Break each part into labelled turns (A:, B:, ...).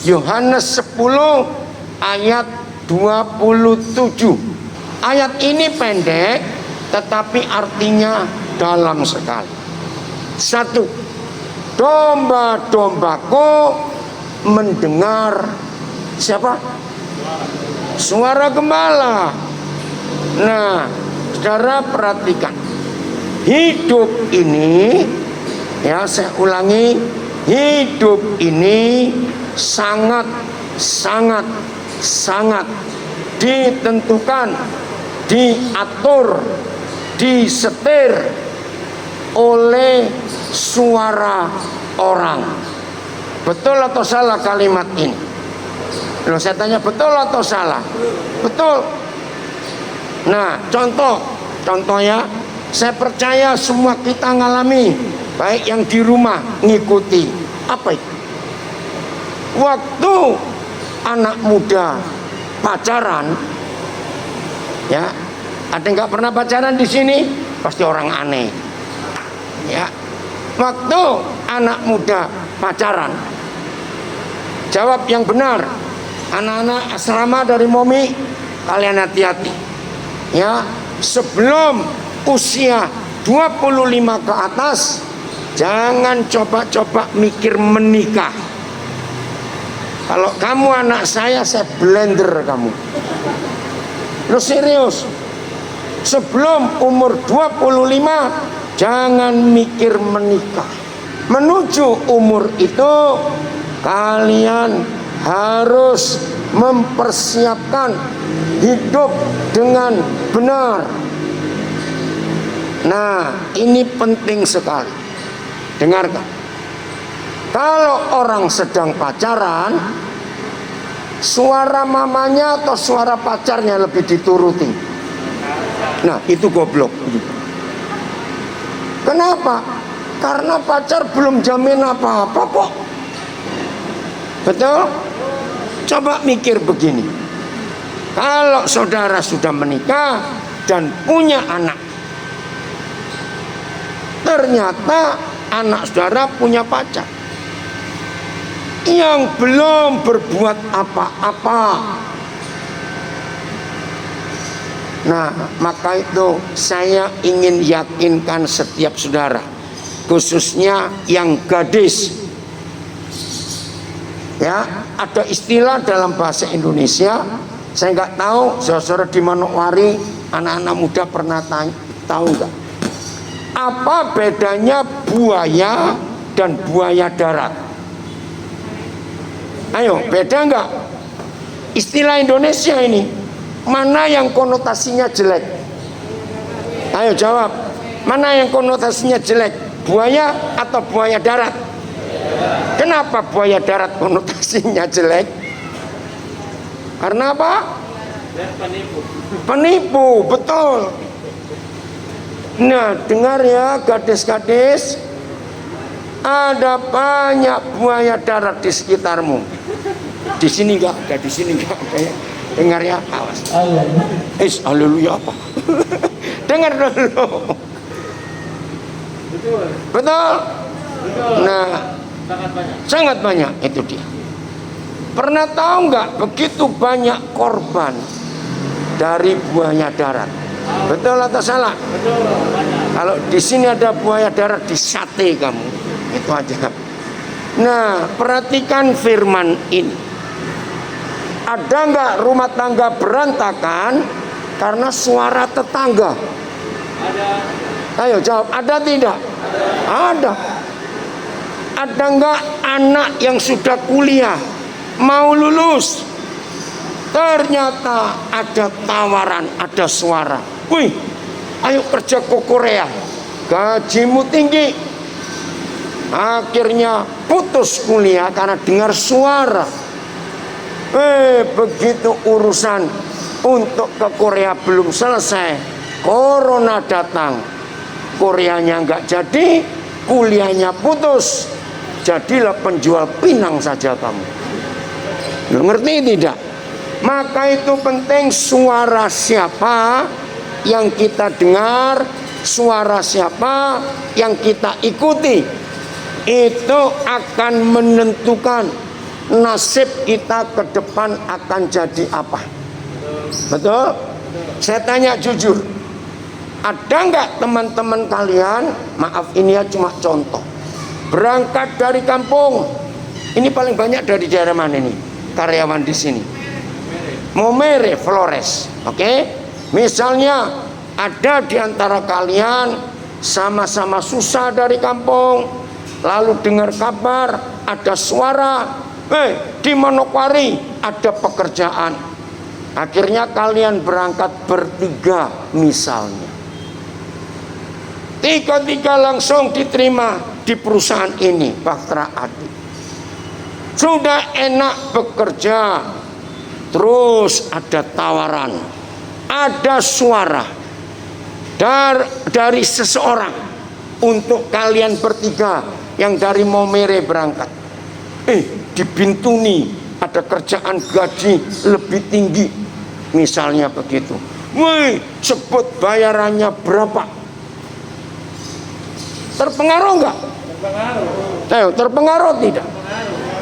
A: Yohanes 10 ayat 27. Ayat ini pendek tetapi artinya dalam sekali. 1. Domba-dombaku mendengar siapa? Suara gembala. Nah, saudara perhatikan. Hidup ini, ya saya ulangi, hidup ini sangat ditentukan, diatur, disetir oleh suara orang. Betul atau salah kalimat ini? Loh, saya tanya betul atau salah? Betul. Nah, contohnya saya percaya semua kita ngalami, baik yang di rumah ngikuti. Apa itu? Waktu anak muda pacaran, ya, ada nggak pernah pacaran di sini? Pasti orang aneh. Ya, waktu anak muda pacaran, jawab yang benar. Anak-anak asrama dari Momi, kalian hati-hati. Ya, sebelum usia 25 ke atas, jangan coba-coba mikir menikah. Kalau kamu anak saya blender kamu. Lu serius. Sebelum umur 25, jangan mikir menikah. Menuju umur itu, kalian harus mempersiapkan hidup dengan benar. Nah, ini penting sekali. Dengarkan. Kalau orang sedang pacaran, suara mamanya atau suara pacarnya lebih dituruti. Nah, itu goblok. Kenapa? Karena pacar belum jamin apa-apa kok. Betul? Coba mikir begini. Kalau saudara sudah menikah dan punya anak, ternyata anak saudara punya pacar yang belum berbuat apa-apa. Nah, maka itu saya ingin yakinkan setiap saudara, khususnya yang gadis. Ya, ada istilah dalam bahasa Indonesia, saya nggak tahu, saudara di Manokwari, anak-anak muda pernah tahu nggak? Apa bedanya buaya dan buaya darat? Ayo, beda nggak? Istilah Indonesia ini, mana yang konotasinya jelek? Ayo jawab, mana yang konotasinya jelek? Buaya atau buaya darat? Kenapa buaya darat konotasinya jelek? Karena apa? Penipu, betul. Nah, dengar ya gadis-gadis, ada banyak buaya darat di sekitarmu. Di sini enggak ada, di sini enggak ada ya. Dengar ya, awas. Haleluya apa? Dengar dulu. Betul. Nah, sangat banyak itu dia. Pernah tahu nggak begitu banyak korban dari buaya darat? Betul atau salah? Betul. Kalau di sini ada buaya darat, disate kamu. Itu aja. Nah, perhatikan firman ini. Ada nggak rumah tangga berantakan karena suara tetangga? Ada. Ayo jawab, ada tidak? Ada. Ada nggak anak yang sudah kuliah mau lulus, ternyata ada tawaran, ada suara, wih, ayo kerja ke Korea, gajimu tinggi. Akhirnya putus kuliah karena dengar suara. Begitu urusan untuk ke Korea belum selesai, corona datang, Koreanya nggak jadi, kuliahnya putus, jadilah penjual pinang saja kamu. Lu ngerti tidak? Maka itu penting, suara siapa yang kita dengar, suara siapa yang kita ikuti, itu akan menentukan nasib kita ke depan akan jadi apa. Betul? Saya tanya jujur, ada nggak teman-teman kalian, maaf ini ya cuma contoh, berangkat dari kampung, ini paling banyak dari daerah mana nih karyawan di sini? Momere, Flores, oke? Misalnya ada di antara kalian sama-sama susah dari kampung, lalu dengar kabar ada suara, di Manokwari ada pekerjaan. Akhirnya kalian berangkat bertiga misalnya. Tiga-tiga langsung diterima di perusahaan ini, Bahtera Adi. Sudah enak bekerja, terus ada tawaran, ada suara dari seseorang untuk kalian bertiga yang dari Momere berangkat. Di Bintuni ada kerjaan gaji lebih tinggi, misalnya begitu. Wih, sebut bayarannya berapa? Terpengaruh enggak? Terpengaruh tidak?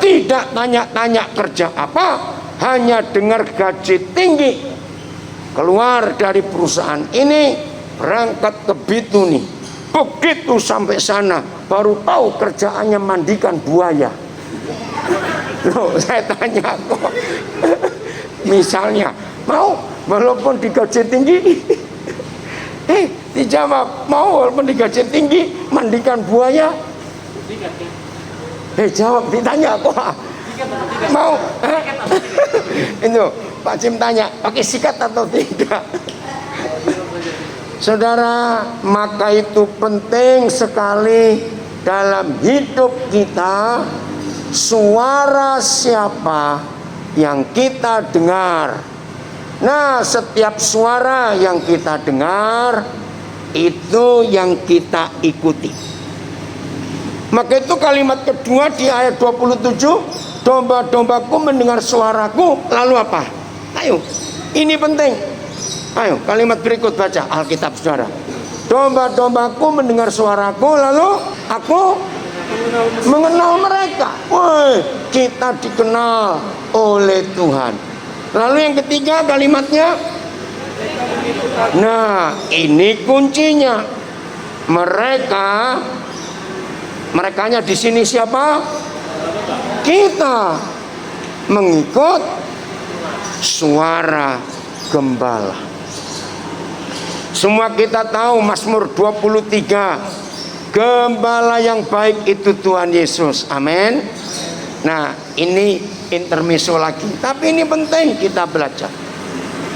A: Tidak tanya-tanya kerja apa, hanya dengar gaji tinggi. Keluar dari perusahaan ini, berangkat ke Bintuni. Begitu sampai sana, baru tahu kerjaannya mandikan buaya. Loh, saya tanya kok, misalnya mau walaupun digaji tinggi, dijawab mau walaupun digaji tinggi mandikan buaya. Jawab, ditanya kok mau. Itu Pak Jim tanya pakai sikat atau tidak. Saudara, maka itu penting sekali dalam hidup kita. Suara siapa yang kita dengar. Nah, setiap suara yang kita dengar itu yang kita ikuti. Maka itu kalimat kedua di ayat 27, domba-dombaku mendengar suaraku, lalu apa? Ayo, ini penting. Ayo, kalimat berikut baca Alkitab saudara. Domba-dombaku mendengar suaraku, lalu aku mengenal mereka. Woi, kita dikenal oleh Tuhan. Lalu yang ketiga kalimatnya, nah ini kuncinya. Merekanya di sini siapa? Kita mengikut suara gembala. Semua kita tahu Mazmur 23, gembala yang baik itu Tuhan Yesus. Amin. Nah, ini intermezzo lagi, tapi ini penting kita belajar.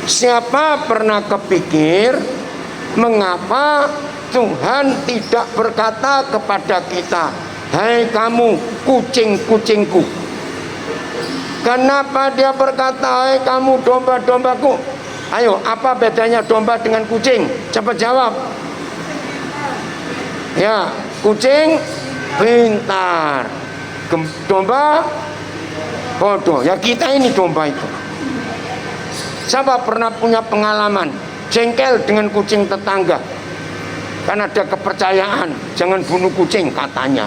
A: Siapa pernah kepikir mengapa Tuhan tidak berkata kepada kita, "Hai kamu kucing-kucingku"? Kenapa dia berkata, "Hai kamu domba-dombaku"? Ayo, apa bedanya domba dengan kucing? Coba jawab. Ya, kucing pintar, domba bodoh. Ya kita ini domba itu. Siapa pernah punya pengalaman jengkel dengan kucing tetangga? Kan ada kepercayaan jangan bunuh kucing katanya.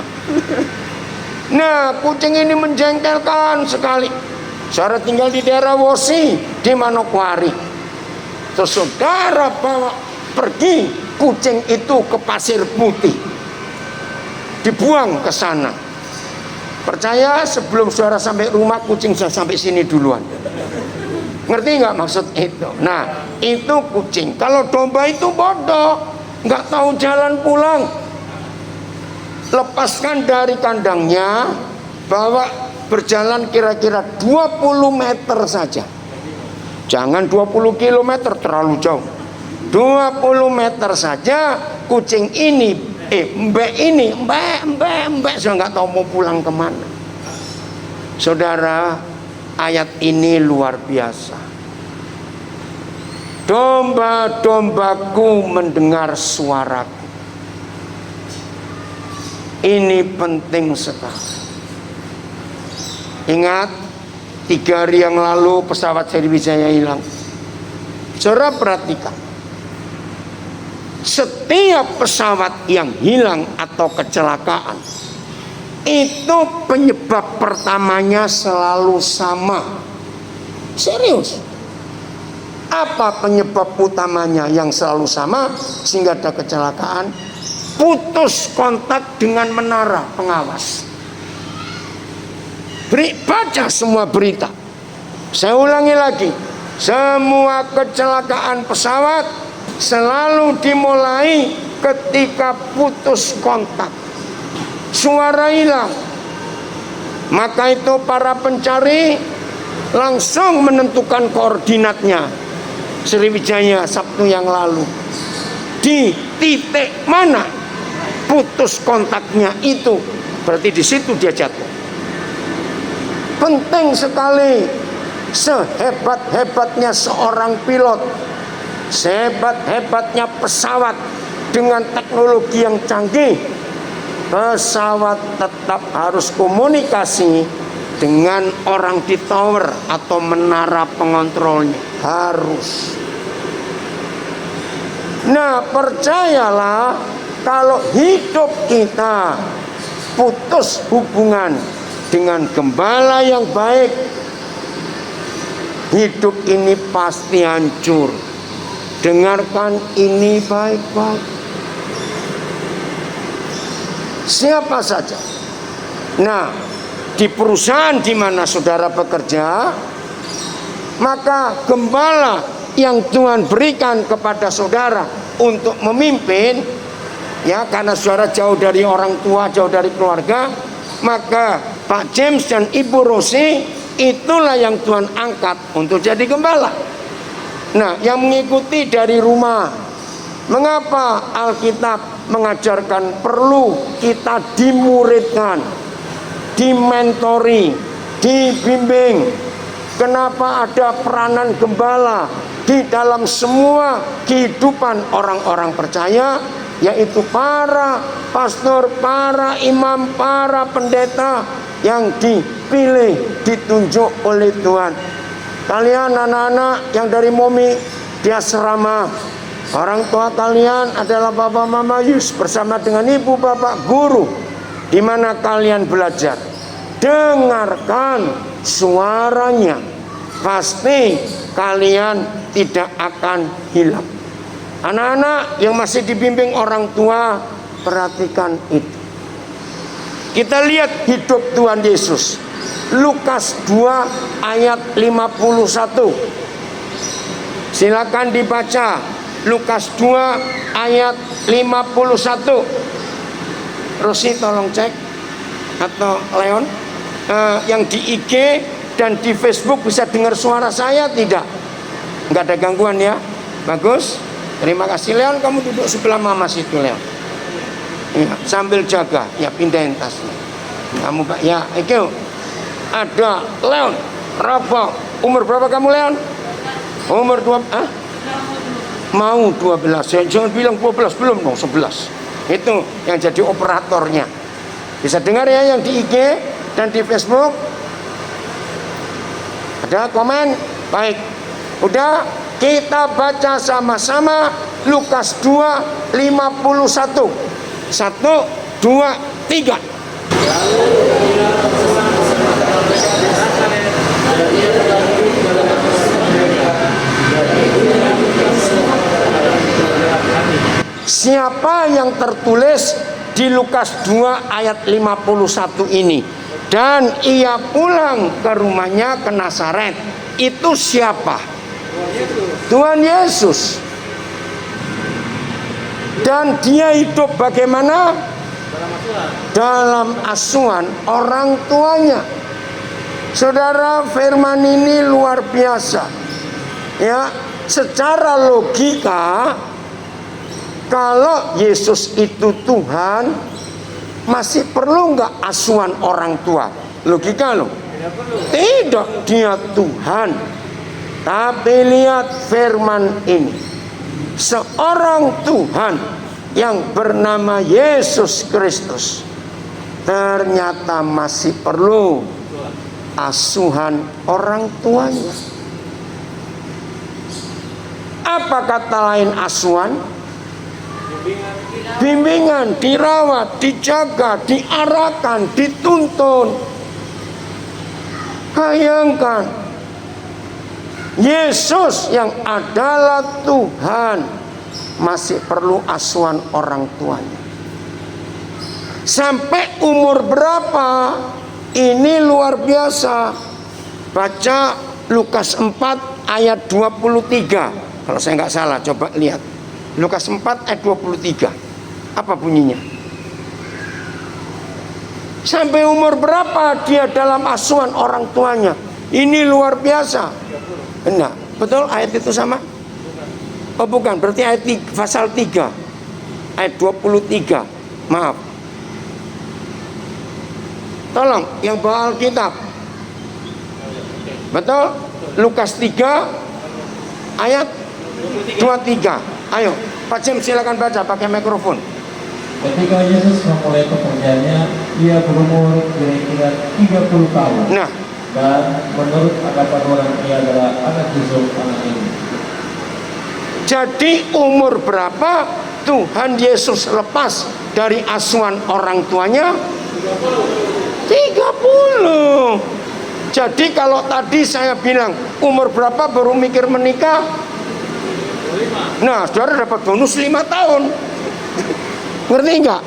A: Nah, kucing ini menjengkelkan sekali. Saudara tinggal di daerah Wosi di Manokwari. Terus saudara bawa pergi kucing itu ke Pasir Putih, dibuang ke sana. Percaya sebelum saudara sampai rumah kucing sudah sampai sini duluan. Ngerti nggak maksud itu? Nah, itu kucing. Kalau domba itu bodoh, nggak tahu jalan pulang. Lepaskan dari kandangnya, bawa berjalan kira-kira 20 meter saja. Jangan 20 kilometer, terlalu jauh. 20 meter saja kucing ini, mbak sudah nggak tahu mau pulang kemana. Saudara, ayat ini luar biasa. Domba-dombaku mendengar suaraku. Ini penting sekali. Ingat, 3 hari yang lalu pesawat Sriwijaya hilang. Saudara perhatikan, setiap pesawat yang hilang atau kecelakaan itu penyebab pertamanya selalu sama. Serius. Apa penyebab utamanya yang selalu sama sehingga ada kecelakaan? Putus kontak dengan menara pengawas. Baca semua berita. Saya ulangi lagi, semua kecelakaan pesawat selalu dimulai ketika putus kontak. Suara hilang. Maka itu para pencari langsung menentukan koordinatnya. Sriwijaya Sabtu yang lalu, di titik mana putus kontaknya itu, berarti di situ dia jatuh. Penting sekali, sehebat-hebatnya seorang pilot, sehebat-hebatnya pesawat dengan teknologi yang canggih, pesawat tetap harus komunikasi dengan orang di tower atau menara pengontrolnya. Harus. Nah, percayalah, kalau hidup kita putus hubungan dengan gembala yang baik, hidup ini pasti hancur. Dengarkan ini baik-baik. Siapa saja. Nah, di perusahaan di mana saudara bekerja, maka gembala yang Tuhan berikan kepada saudara untuk memimpin, ya, karena saudara jauh dari orang tua, jauh dari keluarga, maka Pak James dan Ibu Rosi itulah yang Tuhan angkat untuk jadi gembala. Nah, yang mengikuti dari rumah. Mengapa Alkitab mengajarkan perlu kita dimuridkan, dimentori, dibimbing? Kenapa ada peranan gembala di dalam semua kehidupan orang-orang percaya, yaitu para pastor, para imam, para pendeta yang dipilih, ditunjuk oleh Tuhan. Kalian anak-anak yang dari Momi di asrama, orang tua kalian adalah Bapak Mama Yus bersama dengan Ibu Bapak Guru, di mana kalian belajar. Dengarkan suaranya, pasti kalian tidak akan hilang. Anak-anak yang masih dibimbing orang tua, perhatikan itu. Kita lihat hidup Tuhan Yesus. Lukas 2 ayat 51. Silakan dibaca. Lukas 2 ayat 51. Rosi tolong cek, atau Leon, yang di IG dan di Facebook bisa dengar suara saya tidak? Nggak ada gangguan ya? Bagus. Terima kasih Leon, kamu duduk sebelah mama situ Leon. Ya, sambil jaga, ya pindahin tasnya. Kamu Pak, ya, itu ada Leon, Rafa. Umur berapa kamu Leon? Umur 2, mau 12. Jangan bilang 12, belum dong, 11. Itu yang jadi operatornya. Bisa dengar ya yang di IG dan di Facebook. Ada komen? Baik. Udah, kita baca sama-sama Lukas 2:51. 1, 2, 3. Siapa yang tertulis di Lukas 2 ayat 51 ini? Dan ia pulang ke rumahnya ke Nazaret. Itu siapa? Tuhan Yesus. Dan dia hidup bagaimana? Dalam asuhan orang tuanya. Saudara, firman ini luar biasa. Ya, secara logika, kalau Yesus itu Tuhan, masih perlu nggak asuhan orang tua? Logika loh. Tidak, dia Tuhan. Tapi lihat firman ini. Seorang Tuhan yang bernama Yesus Kristus ternyata masih perlu asuhan orang tuanya. Apa kata lain asuhan? bimbingan, dirawat, dijaga, diarahkan, dituntun. Bayangkan, Yesus yang adalah Tuhan masih perlu asuhan orang tuanya. Sampai umur berapa? Ini luar biasa. Baca Lukas 4 ayat 23. Kalau saya nggak salah, coba lihat. Lukas 4 ayat 23. Apa bunyinya? Sampai umur berapa dia dalam asuhan orang tuanya? Ini luar biasa. Enggak, betul ayat itu sama? Oh bukan, berarti ayat 3, pasal 3 ayat 23. Maaf. Tolong yang bawa Alkitab. Betul? Lukas 3 ayat 23. Ayo, Pak Jim silakan baca pakai mikrofon.
B: Ketika Yesus memulai pekerjaannya, ia berumur kira-kira 30 tahun.
A: Nah,
B: Dan menurut anggapan orang, ia adalah anak Yusuf, anak ini.
A: jadi umur berapa Tuhan Yesus lepas dari asuhan orang tuanya? 30. Jadi kalau tadi saya bilang umur berapa baru mikir menikah? Nah, saudara dapat bonus 5 tahun. Ngerti enggak?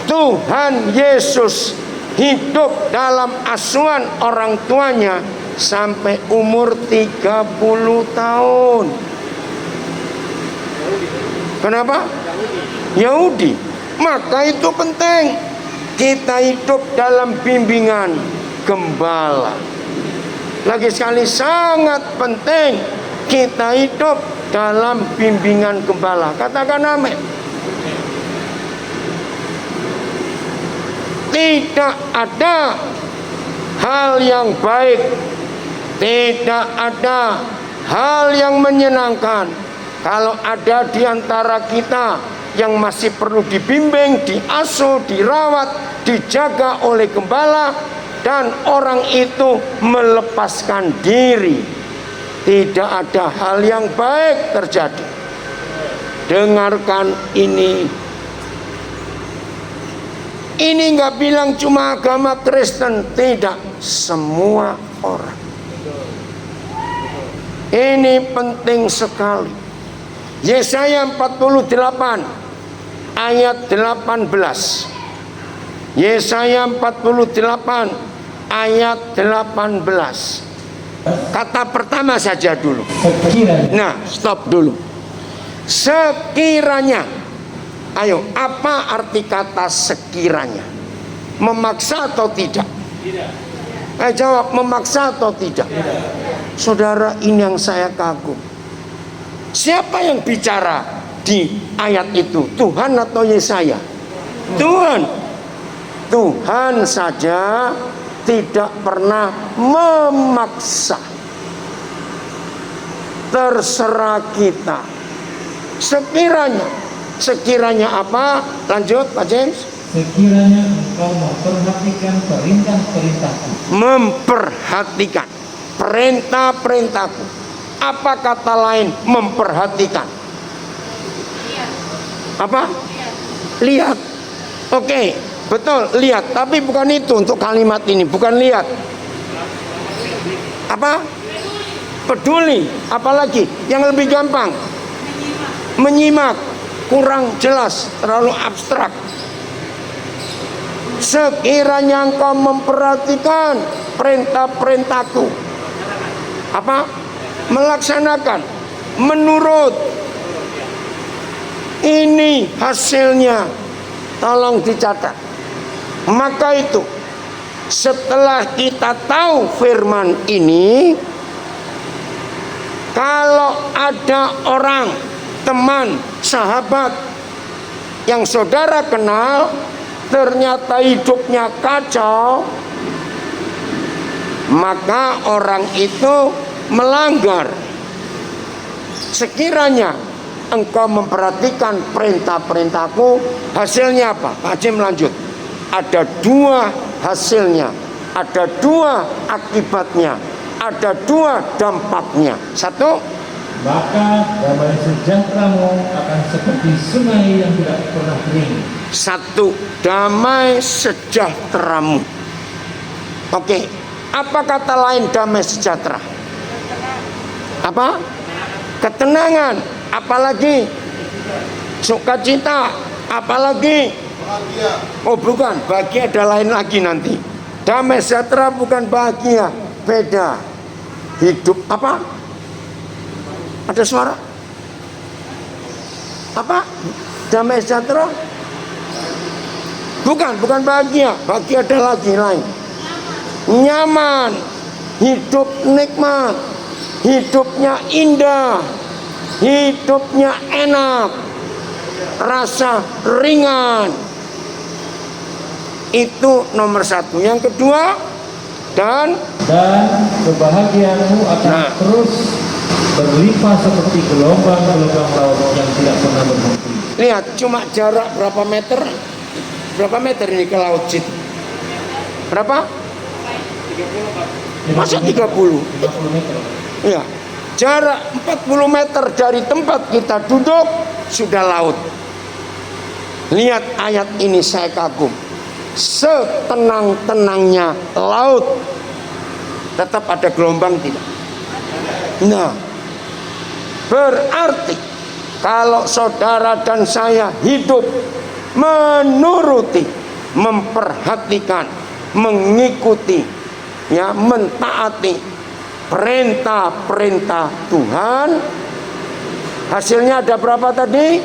A: Tuhan Yesus hidup dalam asuhan orang tuanya sampai umur 30 tahun. Kenapa? Yahudi. Maka itu penting kita hidup dalam bimbingan gembala. Lagi sekali sangat penting kita hidup dalam bimbingan gembala. Katakan amin. Tidak ada hal yang baik, tidak ada hal yang menyenangkan kalau ada di antara kita yang masih perlu dibimbing, diasuh, dirawat, dijaga oleh gembala, dan orang itu melepaskan diri. Tidak ada hal yang baik terjadi. Dengarkan ini. Ini nggak bilang cuma agama Kristen, tidak, semua orang. Ini penting sekali. Yesaya 48 ayat 18. Yesaya 48 ayat 18. Kata pertama saja dulu. Nah, stop dulu. Sekiranya. Ayo, apa arti kata sekiranya? Memaksa atau tidak? Tidak. Jawab, memaksa atau tidak? Tidak. Saudara, ini yang saya kagum. Siapa yang bicara di ayat itu? Tuhan atau Yesaya? Tuhan. Tuhan saja tidak pernah memaksa. Terserah kita. Sekiranya apa? Lanjut Pak James.
B: Sekiranya engkau memperhatikan perintah-perintahku.
A: Memperhatikan perintah-perintahku. Apa kata lain memperhatikan? Apa? Lihat. Oke, betul, lihat. Tapi bukan itu untuk kalimat ini. Bukan lihat. Apa? Peduli. Apalagi yang lebih gampang? Menyimak. Kurang jelas, terlalu abstrak. Sekiranya engkau memperhatikan perintah-perintahku, apa? Melaksanakan, menurut. Ini hasilnya. Tolong dicatat. Maka itu, setelah kita tahu firman ini, kalau ada orang, teman, sahabat yang saudara kenal ternyata hidupnya kacau, maka orang itu melanggar. Sekiranya engkau memperhatikan perintah-perintahku, hasilnya apa? Pak Jim lanjut. Ada 2 hasilnya, ada 2 akibatnya, ada 2 dampaknya. 1,
B: maka damai sejahteramu akan seperti sungai yang tidak pernah kering.
A: Satu, damai sejahteramu. Oke, apa kata lain damai sejahtera? Apa? Ketenangan. Apalagi? Sukacita. Apalagi? Oh bukan, bahagia ada lain lagi nanti. Damai sejahtera bukan bahagia, beda. Hidup apa? Ada suara? Apa? Damai sejahtera? Bukan bahagia. Bahagia ada lagi lain. Nyaman, hidup nikmat, hidupnya indah, hidupnya enak, rasa ringan. Itu nomor satu. Yang kedua, dan
B: kebahagiaanmu akan terus berlimpah seperti gelombang-gelombang laut yang tidak pernah berhenti.
A: Lihat, cuma jarak berapa meter? Berapa meter ini ke laut situ? Berapa? 30. Masa 30?
B: 50 meter.
A: Ya, jarak 40 meter dari tempat kita duduk sudah laut. Lihat ayat ini, saya kagum. Setenang-tenangnya laut, tetap ada gelombang tidak? Nah, berarti kalau saudara dan saya hidup menuruti, memperhatikan, mengikuti, ya, mentaati perintah-perintah Tuhan, hasilnya ada berapa tadi?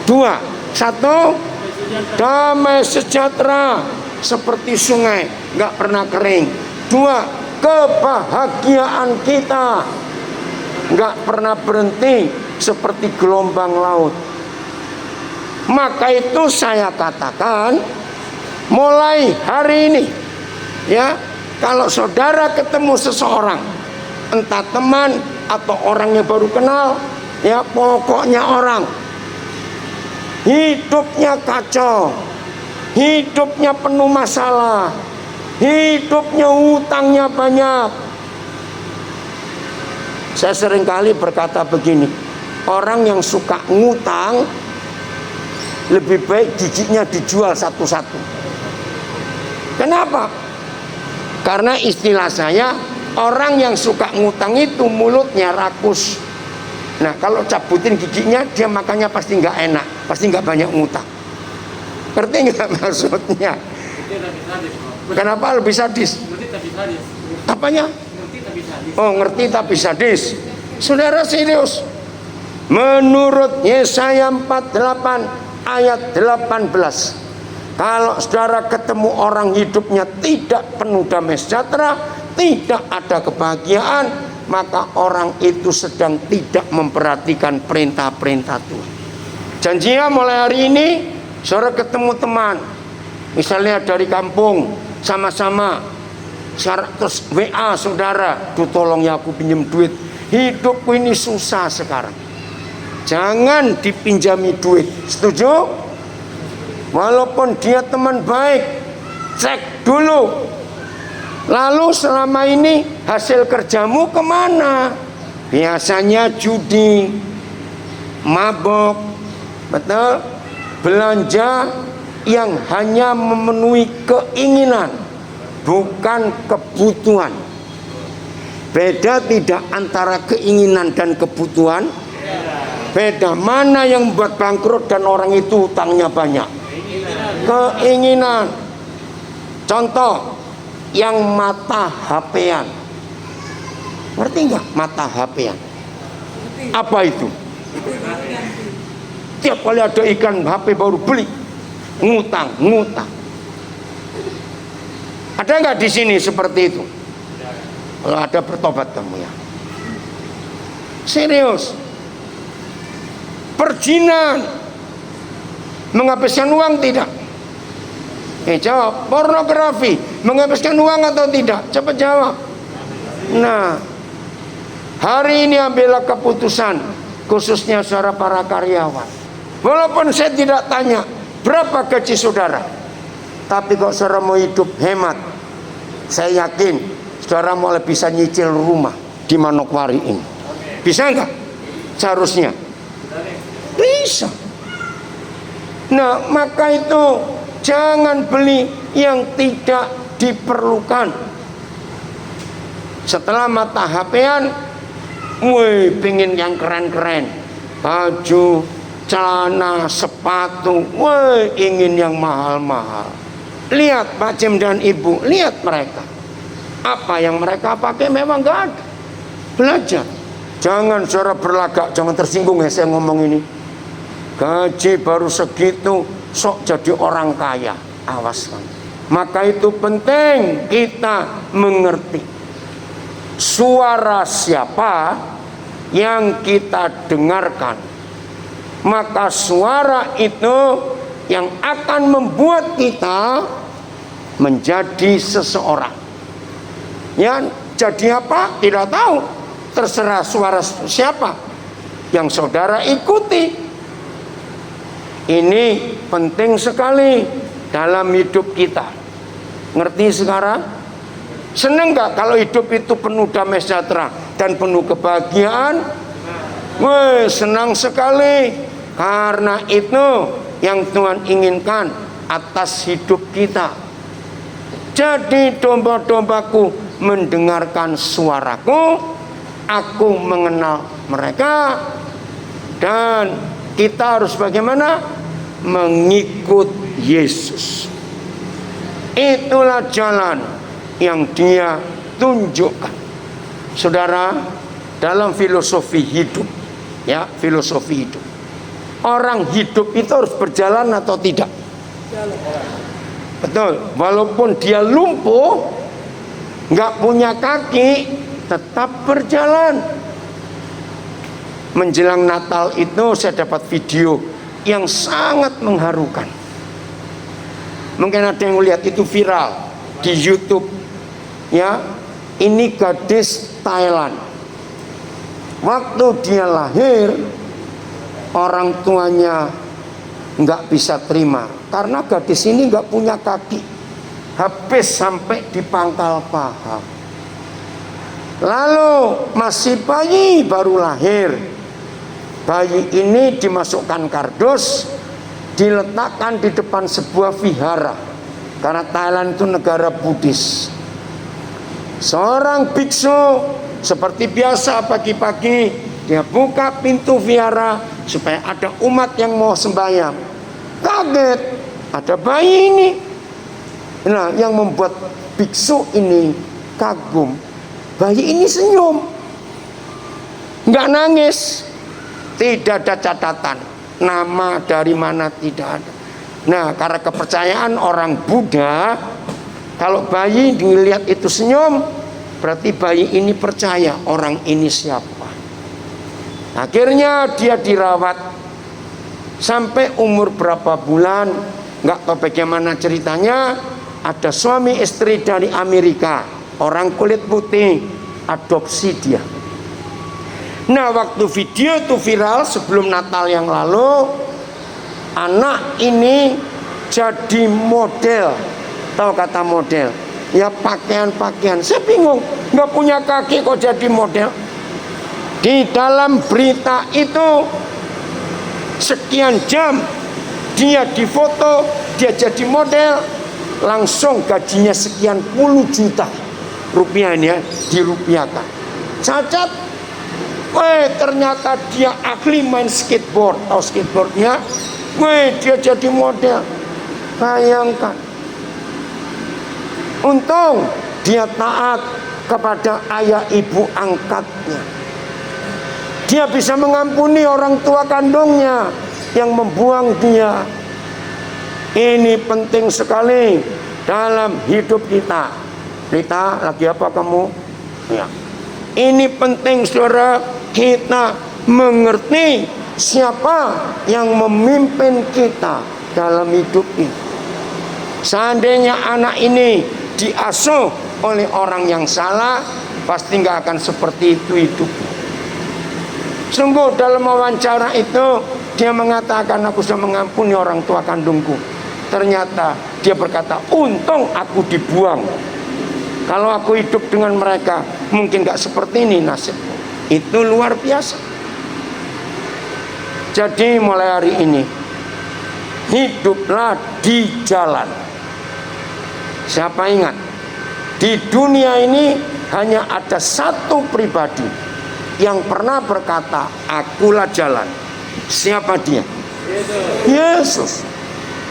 A: Dua. Satu, damai sejahtera seperti sungai, nggak pernah kering. Dua, kebahagiaan kita nggak pernah berhenti seperti gelombang laut. Maka itu saya katakan, mulai hari ini, ya, kalau saudara ketemu seseorang, entah teman atau orang yang baru kenal, ya, pokoknya orang hidupnya kacau, hidupnya penuh masalah, hidupnya hutangnya banyak. Saya seringkali berkata begini, orang yang suka ngutang lebih baik giginya dijual satu-satu. Kenapa? Karena istilah saya, orang yang suka ngutang itu mulutnya rakus. Nah, kalau cabutin giginya, dia makannya pasti nggak enak, pasti nggak banyak ngutang. Ngerti nggak maksudnya? Kenapa lebih sadis? Apanya? Oh, ngerti tapi sadis. Saudara serius. Menurut Yesaya 48 ayat 18, kalau saudara ketemu orang hidupnya tidak penuh damai sejahtera, tidak ada kebahagiaan, maka orang itu sedang tidak memperhatikan perintah-perintah Tuhan. Janjinya mulai hari ini, saudara ketemu teman, misalnya dari kampung, sama-sama, terus WA saudara, "Duh, tolong ya, aku pinjam duit, hidupku ini susah sekarang." Jangan dipinjami duit, setuju? Walaupun dia teman baik, cek dulu. Lalu selama ini hasil kerjamu kemana? Biasanya judi, mabok, betul? Belanja yang hanya memenuhi keinginan, bukan kebutuhan. Beda tidak antara keinginan dan kebutuhan? Beda. Mana yang buat bangkrut dan orang itu utangnya banyak? Keinginan. Contoh, yang mata HP-an. Ngerti nggak mata HP-an? Apa itu? Tiap kali ada iklan HP baru beli, ngutang. Ada nggak di sini seperti itu? Kalau ada, bertobat kamu ya. Serius. Perjinan, menghabiskan uang tidak? Jawab. Pornografi, menghabiskan uang atau tidak? Cepat jawab. Nah, hari ini ambillah keputusan, khususnya saudara para karyawan. Walaupun saya tidak tanya berapa gaji saudara, tapi kok saudara mau hidup hemat, saya yakin saudara mulai bisa nyicil rumah di Manokwari ini. Bisa enggak? seharusnya? Bisa. Nah, maka itu jangan beli yang tidak diperlukan. Setelah mata HP-an, woi, pengen yang keren-keren, baju, celana, sepatu, woi, ingin yang mahal-mahal. Lihat Pak Cim dan Ibu, lihat mereka. Apa yang mereka pakai memang gak ada. Belajar. Jangan saudara berlagak, jangan tersinggung ya saya ngomong ini. Gaji baru segitu, sok jadi orang kaya. Awas kan. Maka itu penting kita mengerti suara siapa yang kita dengarkan. Maka suara itu yang akan membuat kita menjadi seseorang. Ya, jadi apa? Tidak tahu. Terserah suara siapa yang saudara ikuti. Ini penting sekali dalam hidup kita. Ngerti sekarang? Seneng gak kalau hidup itu penuh damai sejahtera dan penuh kebahagiaan? Wih, senang sekali. Karena itu yang Tuhan inginkan atas hidup kita. Jadi domba-dombaku mendengarkan suaraku, aku mengenal mereka, dan kita harus bagaimana? Mengikut Yesus. Itulah jalan yang Dia tunjukkan. Saudara, dalam filosofi hidup, ya, filosofi hidup, orang hidup itu harus berjalan atau tidak? Betul. Walaupun dia lumpuh, nggak punya kaki, tetap berjalan. Menjelang Natal itu saya dapat video yang sangat mengharukan. Mungkin ada yang lihat, itu viral di YouTube. Ya, ini gadis Thailand. Waktu dia lahir, orang tuanya nggak bisa terima karena gadis ini nggak punya kaki, habis sampai di pangkal paha. Lalu masih bayi baru lahir, bayi ini dimasukkan kardus, diletakkan di depan sebuah vihara, karena Thailand itu negara Buddhis. Seorang biksu seperti biasa pagi-pagi dia buka pintu vihara supaya ada umat yang mau sembahyang. Kaget, ada bayi ini. Nah, yang membuat biksu ini kagum, bayi ini senyum, nggak nangis, tidak ada catatan nama dari mana, tidak ada. Nah, karena kepercayaan orang Buddha, kalau bayi dilihat itu senyum, berarti bayi ini percaya orang ini siapa. Akhirnya dia dirawat sampai umur berapa bulan, nggak tahu bagaimana ceritanya. Ada suami istri dari Amerika, orang kulit putih, adopsi dia. Nah, waktu video itu viral sebelum Natal yang lalu, anak ini jadi model. Tahu kata model? Ya, pakaian-pakaian. Saya bingung, nggak punya kaki kok jadi model. Di dalam berita itu sekian jam dia difoto, dia jadi model, langsung gajinya sekian puluh juta rupiahnya dirupiahkan. Cacat, ternyata dia ahli main skateboard. Tahu skateboardnya? Dia jadi model. Bayangkan. Untung dia taat kepada ayah ibu angkatnya. Dia bisa mengampuni orang tua kandungnya yang membuang dia. Ini penting sekali dalam hidup kita. Rita, lagi apa kamu? Ya. Ini penting, saudara, kita mengerti siapa yang memimpin kita dalam hidup ini. Seandainya anak ini diasuh oleh orang yang salah, pasti nggak akan seperti itu hidupnya. Sungguh dalam wawancara itu dia mengatakan, aku sudah mengampuni orang tua kandungku. Ternyata dia berkata, untung aku dibuang. Kalau aku hidup dengan mereka, mungkin gak seperti ini nasibku. Itu luar biasa. Jadi mulai hari ini hiduplah di jalan. Siapa ingat, di dunia ini hanya ada satu pribadi yang pernah berkata, akulah jalan. Siapa dia? Yesus.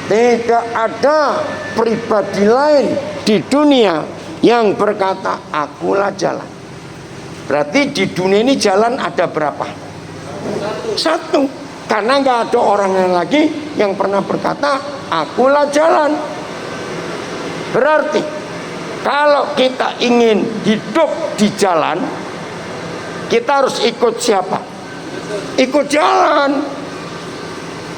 A: Tidak ada pribadi lain di dunia yang berkata, akulah jalan. Berarti di dunia ini jalan ada berapa? Satu. Karena nggak ada orang yang lagi yang pernah berkata, akulah jalan. Berarti kalau kita ingin hidup di jalan, kita harus ikut siapa? Ikut jalan.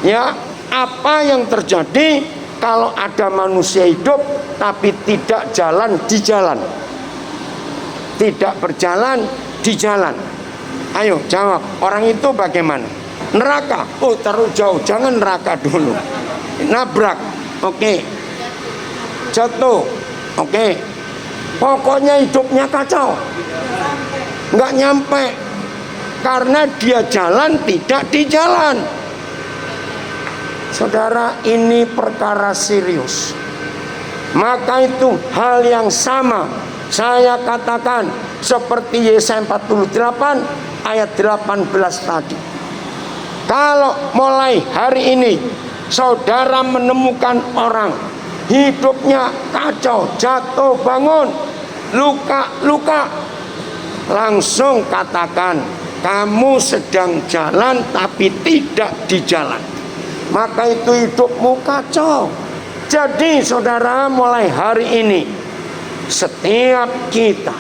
A: Ya, apa yang terjadi kalau ada manusia hidup tapi tidak jalan di jalan? Tidak berjalan di jalan. Ayo jawab, orang itu bagaimana? Neraka? Oh, terlalu jauh, jangan neraka dulu. Nabrak, oke. Jatuh, oke. Pokoknya hidupnya kacau, nggak nyampe karena dia jalan tidak di jalan. Saudara, ini perkara serius. Maka itu hal yang sama saya katakan seperti Yesaya 48 ayat 18 tadi. Kalau mulai hari ini saudara menemukan orang hidupnya kacau, jatuh bangun, luka-luka, langsung katakan kamu sedang jalan tapi tidak di jalan. Maka itu hidupmu kacau. Jadi saudara, mulai hari ini setiap kita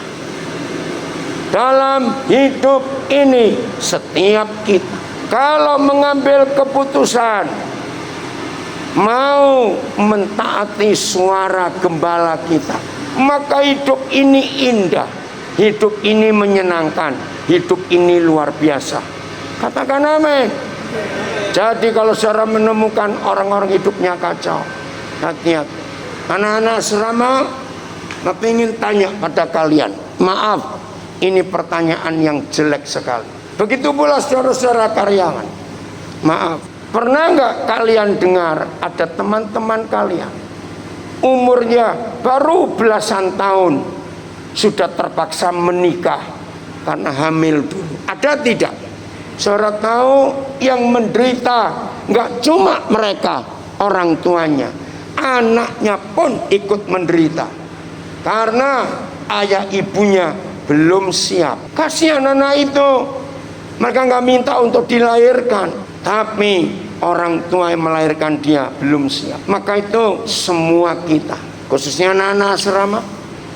A: dalam hidup ini, setiap kita kalau mengambil keputusan mau mentaati suara gembala kita, maka hidup ini indah, hidup ini menyenangkan, hidup ini luar biasa. Katakan amin. Jadi kalau saudara menemukan orang-orang hidupnya kacau, hati-hati. Anak-anak asrama, Bapak ingin tanya pada kalian, maaf, ini pertanyaan yang jelek sekali. Begitu pula saudara-saudara karyawan, maaf, pernah nggak kalian dengar ada teman-teman kalian umurnya baru belasan tahun sudah terpaksa menikah karena hamil dulu? Ada tidak? Saudara tahu yang menderita nggak cuma mereka, orang tuanya, anaknya pun ikut menderita karena ayah ibunya belum siap. Kasihan anak itu, mereka nggak minta untuk dilahirkan, tapi orang tua yang melahirkan dia belum siap. Maka itu semua kita, khususnya anak-anak asrama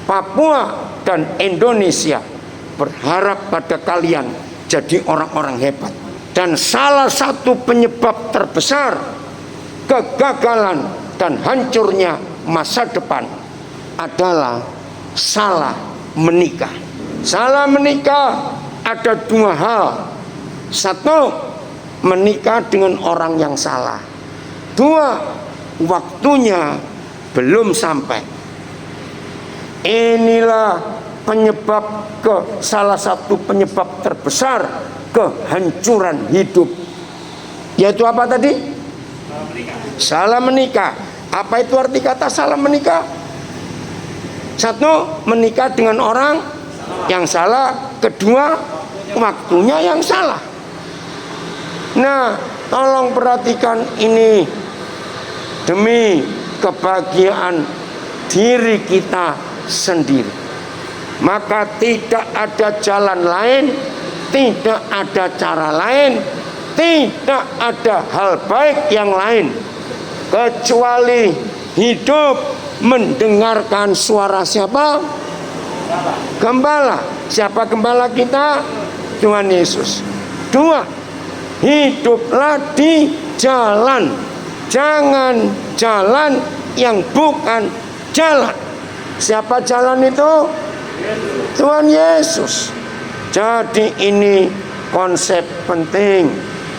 A: Papua dan Indonesia, berharap pada kalian jadi orang-orang hebat. Dan salah satu penyebab terbesar kegagalan dan hancurnya masa depan adalah salah menikah. Salah menikah ada dua hal. Satu, menikah dengan orang yang salah. Dua, waktunya belum sampai. Inilah penyebab salah satu penyebab terbesar kehancuran hidup. Yaitu apa tadi? Salah menikah. Apa itu arti kata salah menikah? Satu, menikah dengan orang yang salah. Kedua, waktunya yang salah. Nah, tolong perhatikan ini demi kebahagiaan diri kita sendiri. Maka tidak ada jalan lain, tidak ada cara lain, tidak ada hal baik yang lain kecuali hidup mendengarkan suara siapa? Gembala. Siapa gembala kita? Tuhan Yesus. Dua, hiduplah di jalan, jangan jalan yang bukan jalan. Siapa jalan itu? Tuhan Yesus. Jadi ini konsep penting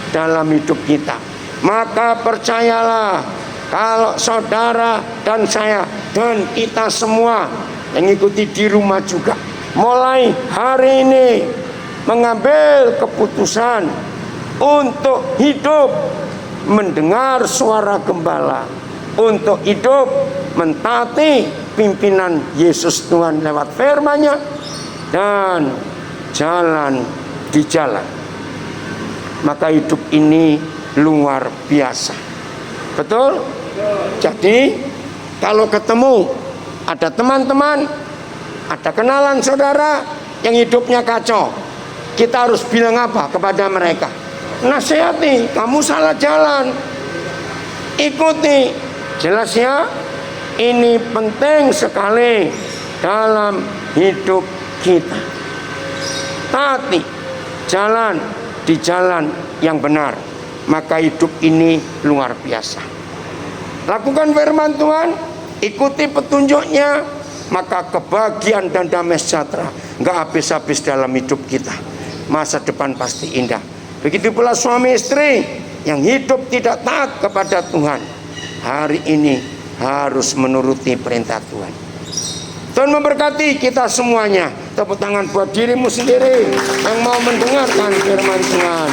A: dalam hidup kita. Maka percayalah, kalau saudara dan saya dan kita semua yang ikuti di rumah juga mulai hari ini mengambil keputusan untuk hidup mendengar suara gembala, untuk hidup mentaati pimpinan Yesus Tuhan lewat firman-Nya dan jalan di jalan. Maka hidup ini luar biasa. Betul? Jadi kalau ketemu ada teman-teman, ada kenalan saudara yang hidupnya kacau, kita harus bilang apa kepada mereka? Nasihati, kamu salah jalan, ikuti. Jelas ya, ini penting sekali dalam hidup kita. Taati jalan di jalan yang benar, maka hidup ini luar biasa. Lakukan firman Tuhan, ikuti petunjuknya, maka kebahagiaan dan damai sejahtera nggak habis-habis dalam hidup kita. Masa depan pasti indah. Begitu pula suami istri yang hidup tidak taat kepada Tuhan, hari ini harus menuruti perintah Tuhan. Tuhan memberkati kita semuanya. Tepuk tangan buat dirimu sendiri yang mau mendengarkan firman Tuhan.